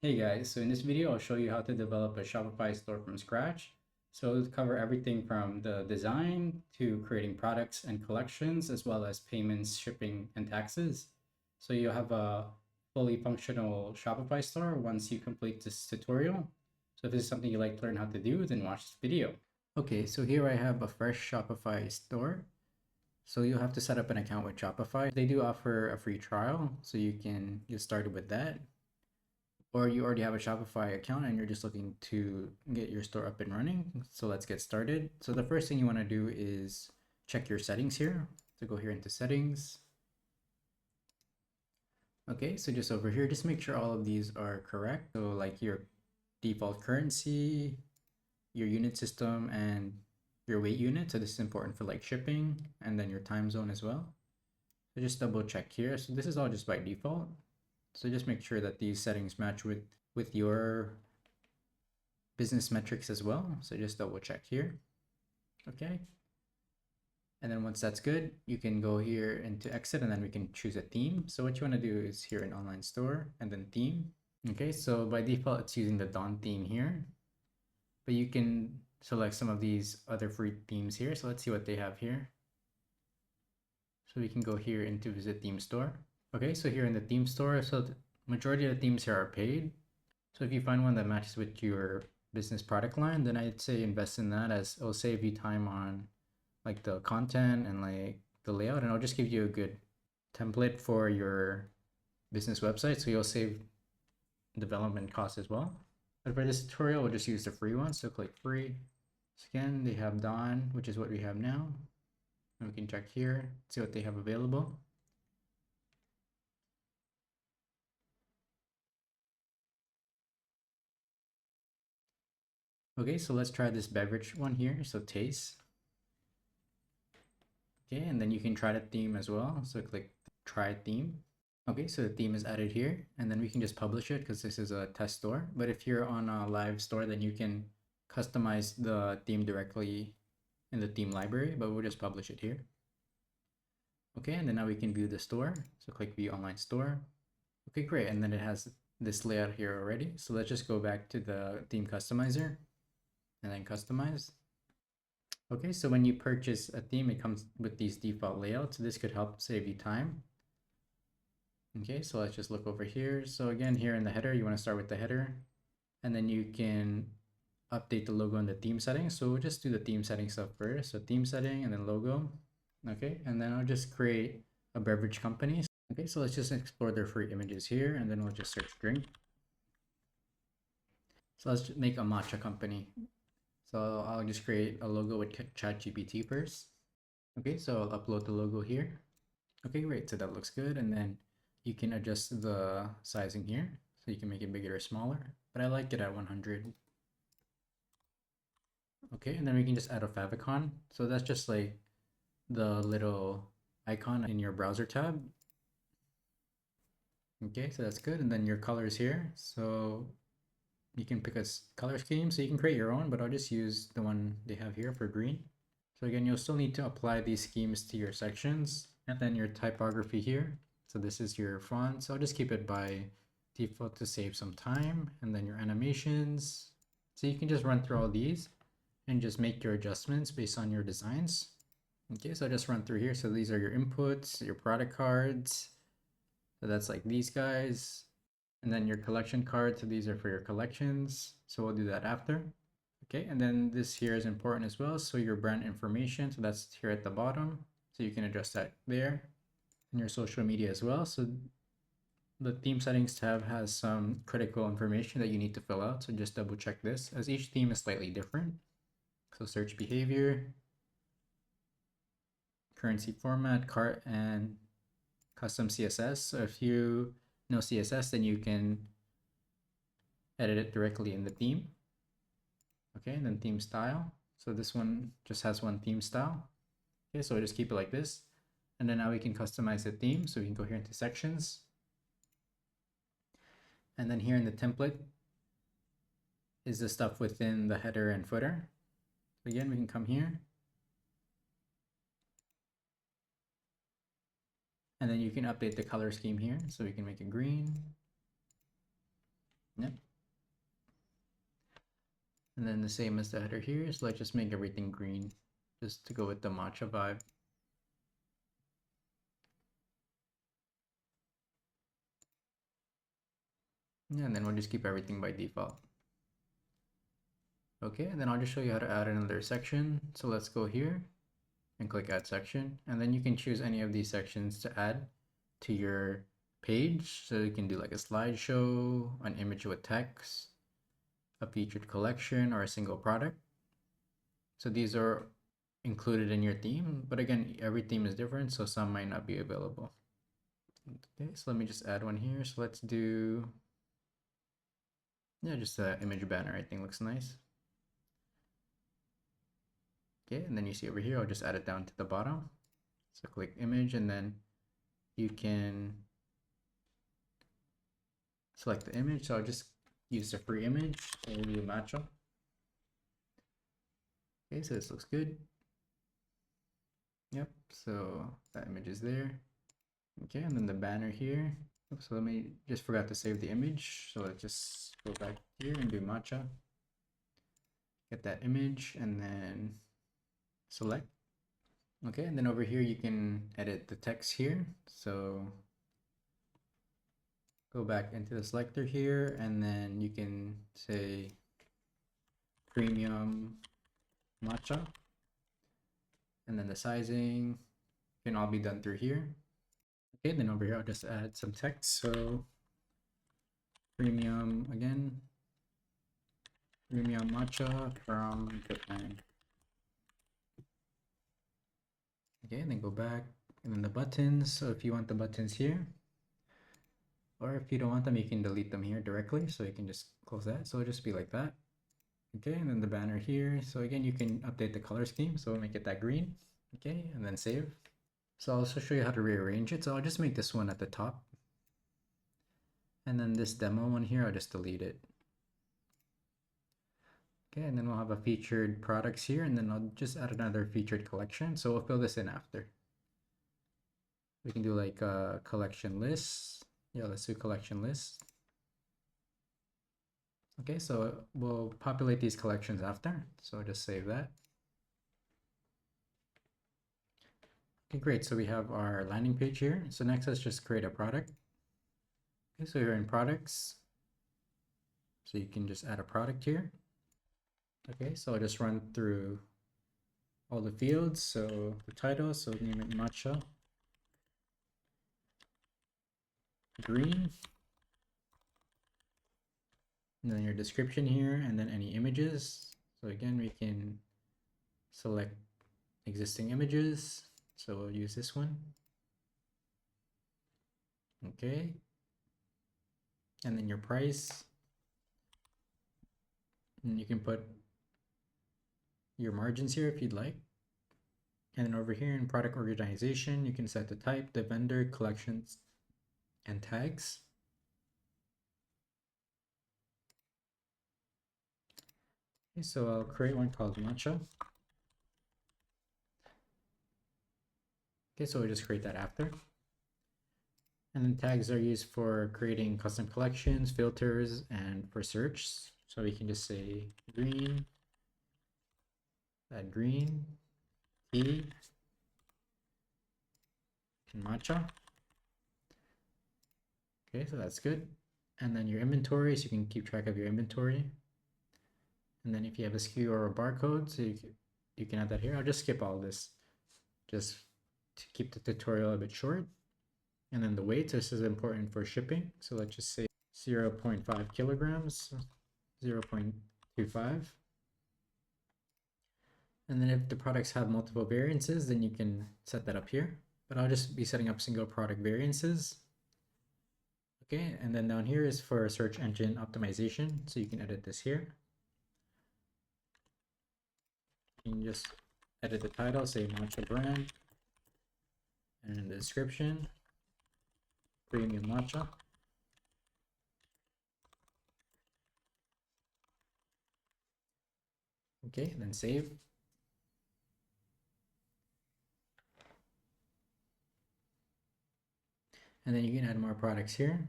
Hey guys, so in this video I'll show you how to develop a Shopify store from scratch. So it'll cover everything from the design to creating products and collections, as well as payments, shipping, and taxes. So you'll have a fully functional Shopify store once you complete this tutorial. So if this is something you like to learn how to do, then watch this video. Okay, so here I have a fresh Shopify store. So you'll have to set up an account with Shopify. They do offer a free trial, so you can get started with that. Or you already have a Shopify account and you're just looking to get your store up and running. So let's get started. So the first thing you want to do is check your settings here. So go here into settings. Okay, so just over here, just make sure all of these are correct. So like your default currency, your unit system, and your weight unit. So this is important for like shipping, and then your time zone as well. So just double check here. So this is all just by default. So just make sure that these settings match with your business metrics as well. So just double check here. Okay. And then once that's good, you can go here into exit and then we can choose a theme. So what you want to do is here in online store and then theme. Okay, so by default, it's using the Dawn theme here, but you can select some of these other free themes here. So let's see what they have here. So we can go here into visit theme store. Okay, so here in the theme store, so the majority of the themes here are paid. So if you find one that matches with your business product line, then I'd say invest in that, as it'll save you time on like the content and like the layout, and it'll just give you a good template for your business website. So you'll save development costs as well. But for this tutorial, we'll just use the free one. So click free. So again, they have Dawn, which is what we have now. And we can check here, see what they have available. Okay, so let's try this beverage one here. So taste. Okay, and then you can try the theme as well. So click try theme. Okay, so the theme is added here, and then we can just publish it because this is a test store. But if you're on a live store, then you can customize the theme directly in the theme library, but we'll just publish it here. Okay, and then now we can view the store. So click view online store. Okay, great. And then it has this layout here already. So let's just go back to the theme customizer and then customize. Okay, so when you purchase a theme, it comes with these default layouts. This could help save you time. Okay, so let's just look over here. So again, here in the header, you want to start with the header, and then you can update the logo in the theme settings. So we'll just do the theme settings stuff first. So theme setting and then logo. Okay, and then I'll just create a beverage company. Okay, so let's just explore their free images here, and then we'll just search drink. So let's make a matcha company. So I'll just create a logo with ChatGPT first. Okay, so I'll upload the logo here. Okay, great. So that looks good. And then you can adjust the sizing here. So you can make it bigger or smaller. But I like it at 100. Okay, and then we can just add a favicon. So that's just like the little icon in your browser tab. Okay, so that's good. And then your colors here. So you can pick a color scheme. So you can create your own, but I'll just use the one they have here for green. So again, you'll still need to apply these schemes to your sections, and then your typography here. So this is your font. So I'll just keep it by default to save some time, and then your animations. So you can just run through all these and just make your adjustments based on your designs. Okay, so I'll just run through here. So these are your inputs, your product cards. So that's like these guys. And then your collection cards. So these are for your collections. So we'll do that after. Okay, and then this here is important as well. So your brand information, so that's here at the bottom. So you can adjust that there. And your social media as well. So the theme settings tab has some critical information that you need to fill out. So just double check this, as each theme is slightly different. So search behavior, currency format, cart, and custom CSS. So if you know CSS, then you can edit it directly in the theme. Okay, and then theme style. So this one just has one theme style. Okay, so I just keep it like this. And then now we can customize the theme. So we can go here into sections. And then here in the template is the stuff within the header and footer. So again, we can come here. And then you can update the color scheme here. So we can make it green. Yep. And then the same as the header here, so let's just make everything green, just to go with the matcha vibe. Yeah, and then we'll just keep everything by default. Okay, and then I'll just show you how to add another section. So let's go here and click add section, and then you can choose any of these sections to add to your page. So you can do like a slideshow, an image with text, a featured collection, or a single product. So these are included in your theme, but again, every theme is different, so some might not be available. Okay, so let me just add one here. So let's do, yeah, just an image banner. I think looks nice. Okay, and then you see over here, I'll just add it down to the bottom. So click image, and then you can select the image. So I'll just use the free image. So we'll do matcha. Okay, so this looks good. Yep, so that image is there. Okay, and then the banner here. Oops, so let me just forgot to save the image. So let's just go back here and do matcha. Get that image and then select. Okay, and then over here you can edit the text here. So go back into the selector here, and then you can say premium matcha, and then the sizing can all be done through here. Okay, then over here I'll just add some text. So premium again, premium matcha from Japan. Okay, and then go back, and then the buttons. So if you want the buttons here, or if you don't want them, you can delete them here directly. So you can just close that. So it'll just be like that. Okay, and then the banner here. So again, you can update the color scheme. So make it that green. Okay, and then save. So I'll also show you how to rearrange it. So I'll just make this one at the top. And then this demo one here, I'll just delete it. Okay, and then we'll have a featured products here, and then I'll just add another featured collection. So we'll fill this in after. We can do like a collection list. Yeah, let's do collection list. Okay, so we'll populate these collections after. So just save that. Okay, great. So we have our landing page here. So next, let's just create a product. Okay, so you're in products. So you can just add a product here. Okay, so I'll just run through all the fields. So the title, so name it matcha green. And then your description here, and then any images. So again, we can select existing images. So we'll use this one. Okay. And then your price. And you can put your margins here if you'd like. And then over here in product organization, you can set the type, the vendor, collections, and tags. Okay, so I'll create one called matcha. Okay, so we'll just create that after. And then tags are used for creating custom collections, filters, and for search. So we can just say green, that green, tea, and matcha. Okay, so that's good. And then your inventory, so you can keep track of your inventory. And then if you have a SKU or a barcode, so you can add that here. I'll just skip all this, just to keep the tutorial a bit short. And then the weight, this is important for shipping. So let's just say 0.5 kilograms, 0.25. And then if the products have multiple variances, then you can set that up here. But I'll just be setting up single product variances. Okay, and then down here is for search engine optimization. So you can edit this here. You can just edit the title, say matcha brand, and the description, premium matcha. Okay, then save. And then you can add more products here,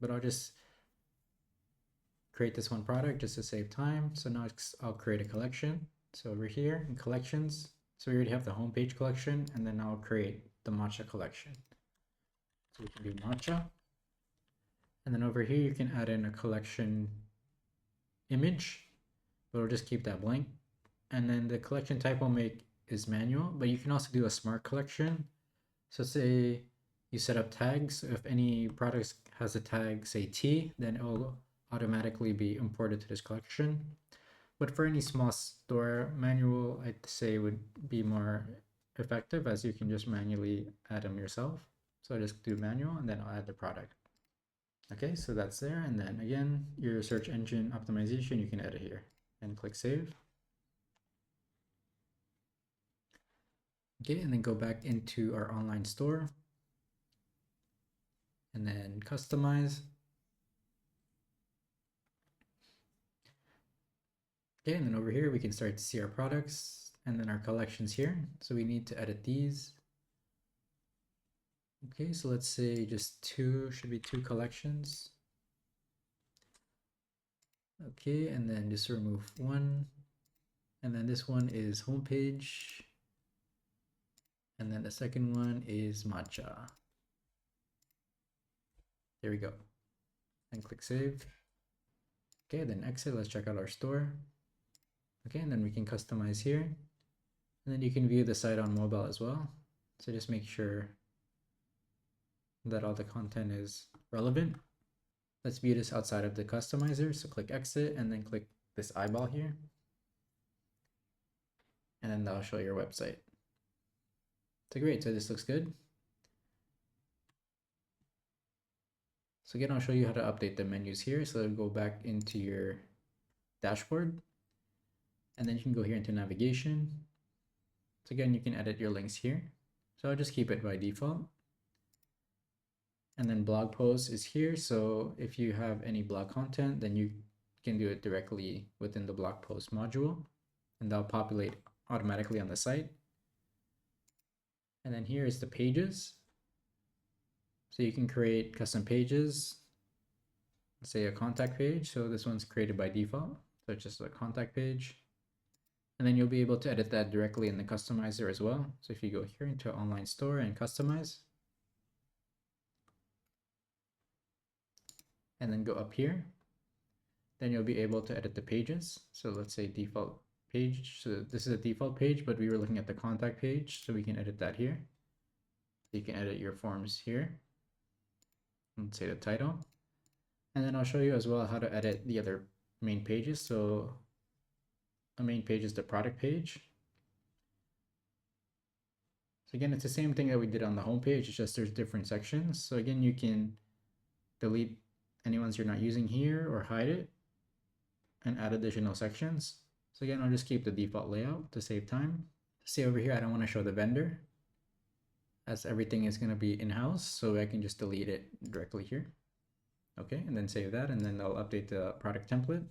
but I'll just create this one product just to save time. So now I'll create a collection. So over here in collections, so we already have the homepage collection, and then I'll create the matcha collection. So we can do matcha. And then over here, you can add in a collection image, but we'll just keep that blank. And then the collection type we'll make is manual, but you can also do a smart collection. So say you set up tags. If any product has a tag, say T, then it will automatically be imported to this collection. But for any small store, manual, I'd say would be more effective, as you can just manually add them yourself. So I just do manual and then I'll add the product. Okay, so that's there. And then again, your search engine optimization, you can edit here and click save. Okay, and then go back into our online store and then customize. Okay, and then over here, we can start to see our products and then our collections here. So we need to edit these. Okay, so let's say just should be two collections. Okay, and then just remove one. And then this one is homepage. And then the second one is matcha. There we go. And click save. Okay, then exit. Let's check out our store. Okay, and then we can customize here. And then you can view the site on mobile as well. So just make sure that all the content is relevant. Let's view this outside of the customizer. So click exit and then click this eyeball here. And then that'll show your website. So great, so this looks good. So again, I'll show you how to update the menus here. So go back into your dashboard. And then you can go here into navigation. So again, you can edit your links here. So I'll just keep it by default. And then blog post is here. So if you have any blog content, then you can do it directly within the blog post module, and that'll populate automatically on the site. And then here is the pages. So you can create custom pages, let's say a contact page. So this one's created by default. So it's just a contact page. And then you'll be able to edit that directly in the customizer as well. So if you go here into online store and customize, and then go up here, then you'll be able to edit the pages. So let's say default page. So this is a default page, but we were looking at the contact page, so we can edit that here. You can edit your forms here. Let's say the title. And then I'll show you as well how to edit the other main pages. So a main page is the product page. So again, it's the same thing that we did on the home page. It's just there's different sections. So again, you can delete any ones you're not using here or hide it and add additional sections. So again, I'll just keep the default layout to save time. See over here, I don't want to show the vendor, as everything is going to be in-house, so I can just delete it directly here. Okay, and then save that, and then I'll update the product template.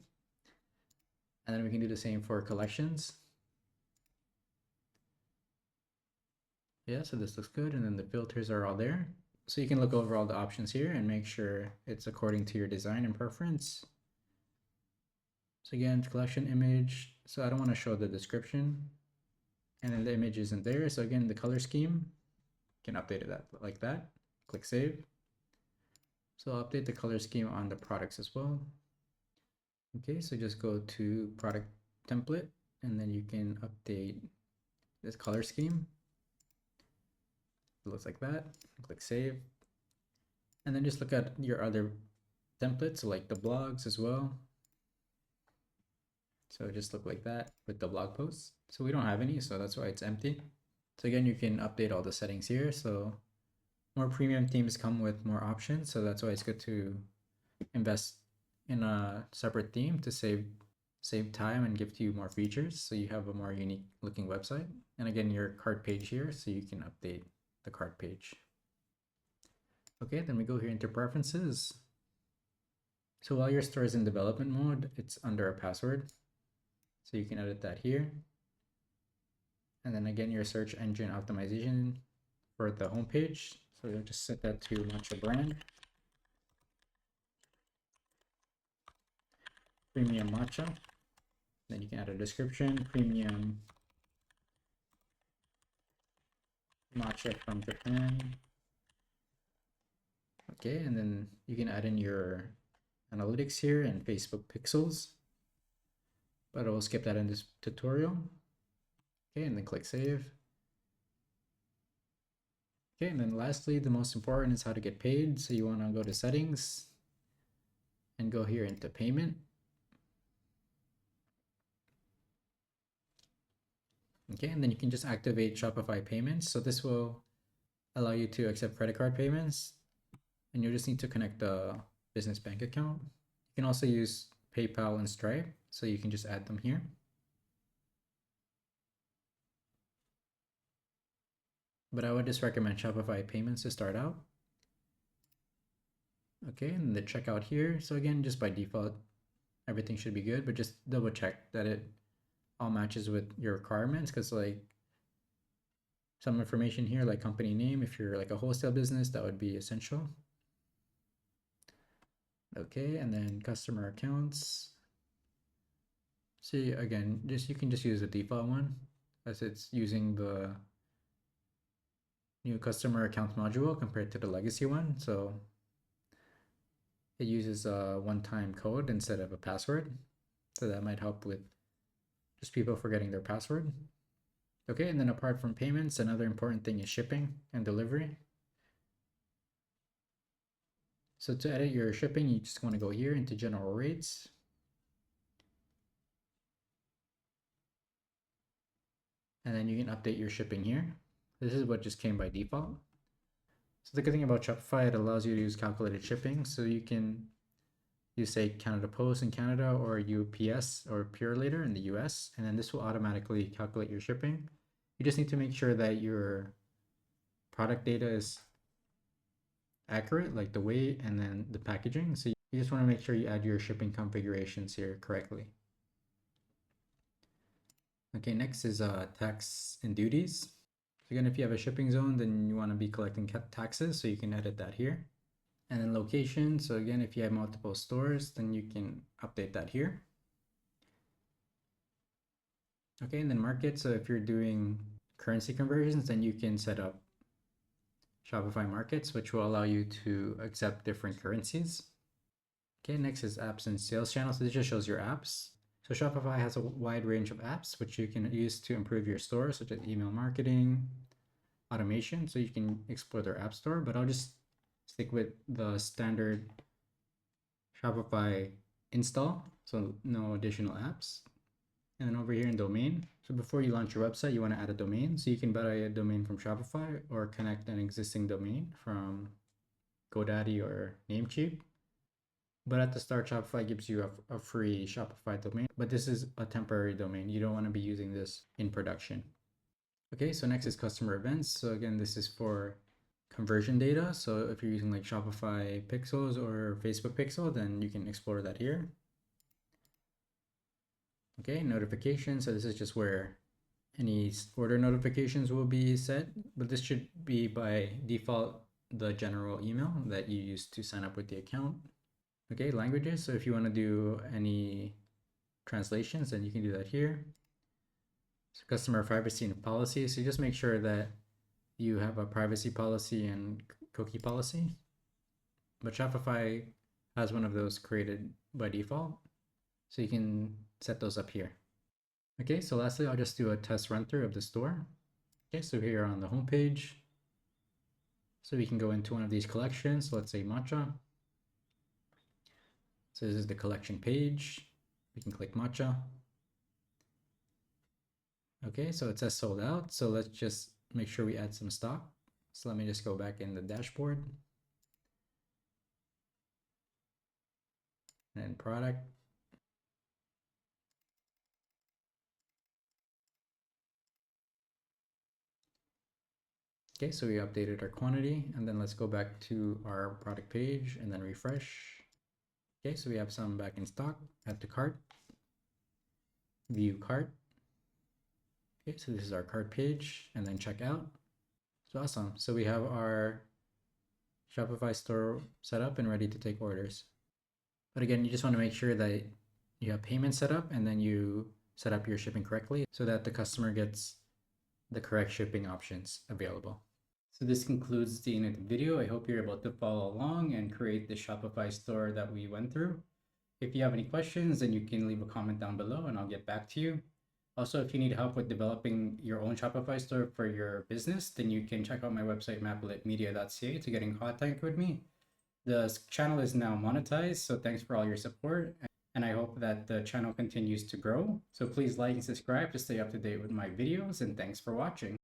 And then we can do the same for collections. Yeah, so this looks good, and then the filters are all there. So you can look over all the options here and make sure it's according to your design and preference. So again, collection image. So I don't want to show the description, and then the image isn't there. So again, the color scheme, you can update it like that. Click save. So I'll update the color scheme on the products as well. Okay, so just go to product template, and then you can update this color scheme. It looks like that. Click save. And then just look at your other templates, like the blogs as well. So just look like that with the blog posts. So we don't have any, so that's why it's empty. So again, you can update all the settings here. So more premium themes come with more options. So that's why it's good to invest in a separate theme to save time and give you more features. So you have a more unique looking website. And again, your cart page here, so you can update the cart page. Okay, then we go here into preferences. So while your store is in development mode, it's under a password. So you can edit that here. And then again, your search engine optimization for the homepage. So you'll just set that to matcha brand. premium matcha. Then you can add a description, premium matcha from Japan. Okay, and then you can add in your analytics here and Facebook pixels, but I will skip that in this tutorial. Okay, and then click save. Okay, and then lastly, the most important is how to get paid. So you want to go to settings and go here into payment. Okay, and then you can just activate Shopify payments. So this will allow you to accept credit card payments, and you'll just need to connect a business bank account. You can also use PayPal and Stripe, so you can just add them here. But I would just recommend Shopify payments to start out. Okay, and the checkout here. So again, just by default, everything should be good, but just double check that it all matches with your requirements, because like some information here, like company name, if you're like a wholesale business, that would be essential. Okay, and then customer accounts. See, again, you can just use the default one, as it's using the new customer accounts module compared to the legacy one. So it uses a one-time code instead of a password. So that might help with just people forgetting their password. Okay, and then apart from payments, another important thing is shipping and delivery. So to edit your shipping, you just want to go here into general rates. And then you can update your shipping here. This is what just came by default. So the good thing about Shopify, it allows you to use calculated shipping. So you can use, say, Canada Post in Canada or UPS or Purelator in the US, and then this will automatically calculate your shipping. You just need to make sure that your product data is accurate, like the weight and then the packaging. So you just want to make sure you add your shipping configurations here correctly. Okay, next is tax and duties. So again, if you have a shipping zone, then you want to be collecting taxes, so you can edit that here. And then location. So again, if you have multiple stores, then you can update that here. Okay, and then market. So if you're doing currency conversions, then you can set up Shopify markets, which will allow you to accept different currencies. Okay, next is apps and sales channels. So this just shows your apps. So Shopify has a wide range of apps which you can use to improve your store, such as email marketing, automation. So you can explore their app store, but I'll just stick with the standard Shopify install. So no additional apps. And then over here in domain. So before you launch your website, you want to add a domain. So you can buy a domain from Shopify or connect an existing domain from GoDaddy or Namecheap. But at the start, Shopify gives you a free Shopify domain, but this is a temporary domain. You don't want to be using this in production. Okay, so next is customer events. So again, this is for conversion data. So if you're using like Shopify pixels or Facebook pixel, then you can explore that here. Okay, notifications. So this is just where any order notifications will be set, but this should be by default the general email that you use to sign up with the account. Okay, languages. So if you want to do any translations, then you can do that here. So customer privacy and policy. So you just make sure that you have a privacy policy and cookie policy. But Shopify has one of those created by default. So you can set those up here. Okay, so lastly, I'll just do a test run through of the store. Okay, so here on the home page. So we can go into one of these collections. So let's say matcha. So this is the collection page. We can click matcha. Okay, so it says sold out. So let's just make sure we add some stock. So let me just go back in the dashboard. And product. Okay, so we updated our quantity, and then let's go back to our product page and then refresh. Okay, so we have some back in stock. Add to cart. View cart. Okay, so this is our cart page, and then checkout. So awesome. So we have our Shopify store set up and ready to take orders. But again, you just want to make sure that you have payment set up, and then you set up your shipping correctly so that the customer gets the correct shipping options available. So this concludes the end of the video. I hope you're able to follow along and create the Shopify store that we went through. If you have any questions, then you can leave a comment down below and I'll get back to you. Also, if you need help with developing your own Shopify store for your business, then you can check out my website, mapletmedia.ca, to get in contact with me. The channel is now monetized, so thanks for all your support. And I hope that the channel continues to grow. So please like and subscribe to stay up to date with my videos, and thanks for watching.